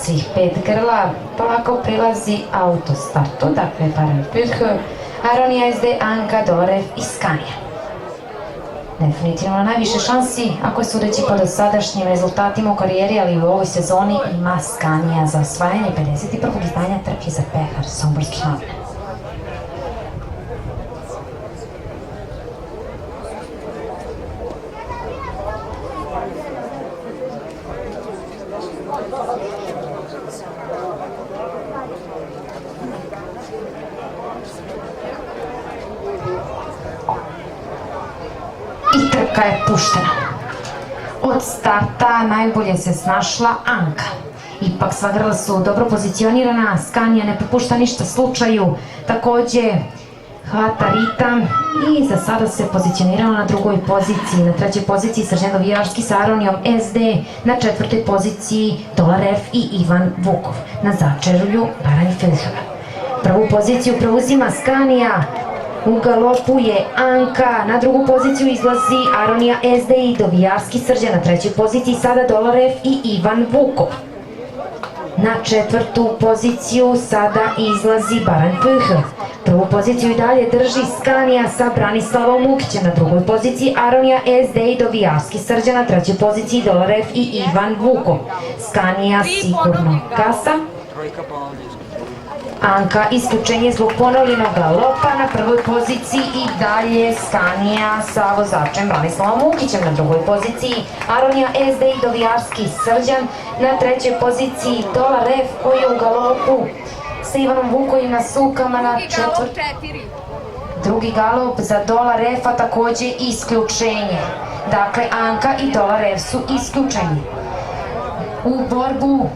svih 5 grla, polako prilazi autostartu, dakle Barenpühl, Aronija SD, Anka, Dolarev i Scania. Definitivno najviše šansi, ako je sudeći po dosadašnjim rezultatima u karijeri, ali i u ovoj sezoni, ima Scania za osvajanje 51. izdanja trke za pehar somborskih novina. I trka je puštena. Od starta najbolje se snašla Anka. Ipak sva grla su dobro pozicionirana, Scania ne popušta ništa slučaju, takođe hvata ritam i za sada se pozicionirala na drugoj poziciji. Na trećoj poziciji Srđan Dovijarski sa Aronijom SD, na četvrtoj poziciji Dolarev i Ivan Vukov, na začelju Barenpühl. Prvu poziciju preuzima Scania, u galopu je Anka, na drugu poziciju izlazi Aronija SD i Dovijarski Srđan, na trećoj poziciji sada Dolarev i Ivan Vukov. Na četvrtu poziciju sada izlazi Barenpühl. Prvu poziciju i dalje drži Scania sa Branislavom Mukićem, na drugoj poziciji Aronija SD i Dovijarski Srđan, na trećoj poziciji Dolarev i Ivan Vukov. Scania sigurno kasa. Anka isključenje zbog ponovljenog galopa, na prvoj poziciji i dalje Scania sa vozačem Branislavom Mukićem, na drugoj poziciji Aronija SD i Dovijarski Srđan, na trećoj poziciji Dolarev koji je u galopu sa Ivanom Vukovim na sukama, na četvrtoj. Drugi galop za Dolareva, takođe isključenje. Dakle, Anka i Dolarev su isključeni. U borbu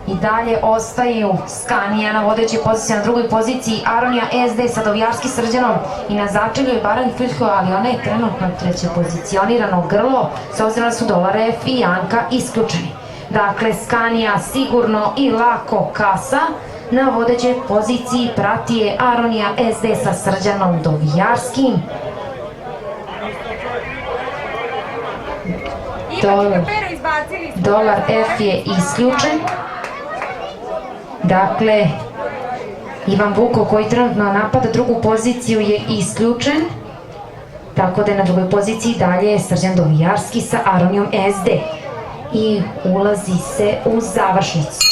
i dalje ostaju Scania na vodećoj poziciji, na drugoj poziciji Aronija SD sa Dovijarski Srđanom i na začelju je Barenpühl, ali ona je trenutno treće pozicionirano grlo, s obzirom da su Dolarev i Anka isključeni. Dakle, Scania sigurno i lako kasa, na vodećoj poziciji prati je Aronija SD sa Srđanom Dovijarskim. Dolarev je isključen. Dakle, Ivan Vukov koji trenutno napada drugu poziciju je isključen. Tako da je na drugoj poziciji dalje Srđan Dovijarski sa Aronijom SD. I ulazi se u završnicu.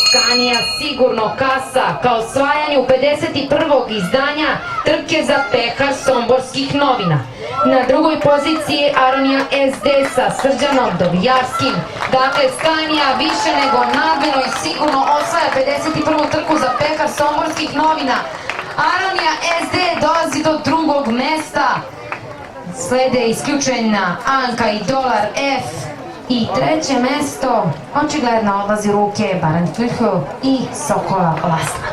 Scania sigurno kasa ka osvajanju 51. izdanja trke za pehar somborskih novina. Na drugoj poziciji je Aronija SD sa Srđanom Dovijarskim. Dakle, Scania više nego nadmeno i sigurno osvaja 51. trku za pehar somborskih novina. Aronija SD dolazi do drugog mesta. Slede isključena Anka i Dolarev. I treće mesto očigledno odlazi u ruke Barenpühl i Sokola Lasla.